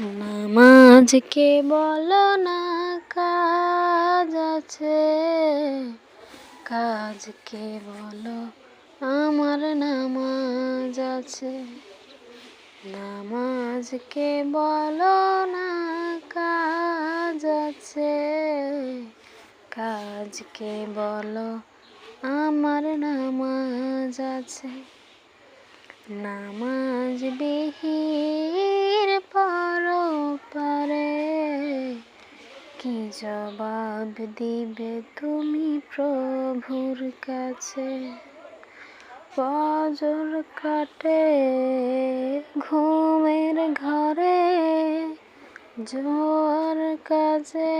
নামাজকে বলো না কাজ আছে, কাজকে বলো আমার নামাজ আছে। নামাজকে বলো না কাজ আছে, কাজকে বলো আমার নামাজ আছে। নামাজ বিহীন পরপারে কি জবাব দিবে তুমি প্রভুর কাছে? ফজর কাটে ঘুমের ঘরে, জোয়ার কাজে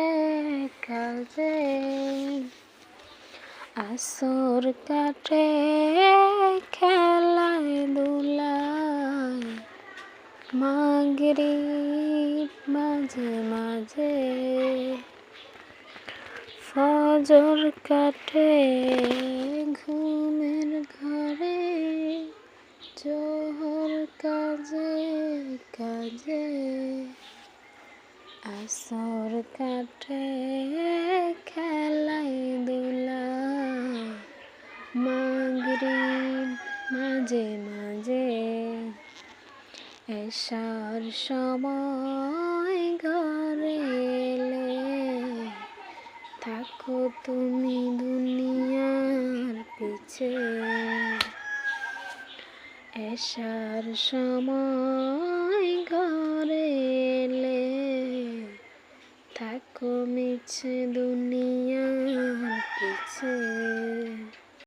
কাজে। আসর কাটে খেলায় দুলায়, মাগরিব মাঝে মাঝে। ফজর কাটে ঘুমের ঘরে, জোহর কাজে কাজে। আসর কাটে খেলায় দুলায়, মাগরিব মাঝে মাঝে। এশার সময় ঘরে এলে থাকো তুমি দুনিয়ার পিছে। এশার সময় ঘরে এলে থাকো মিছে দুনিয়ার পিছে।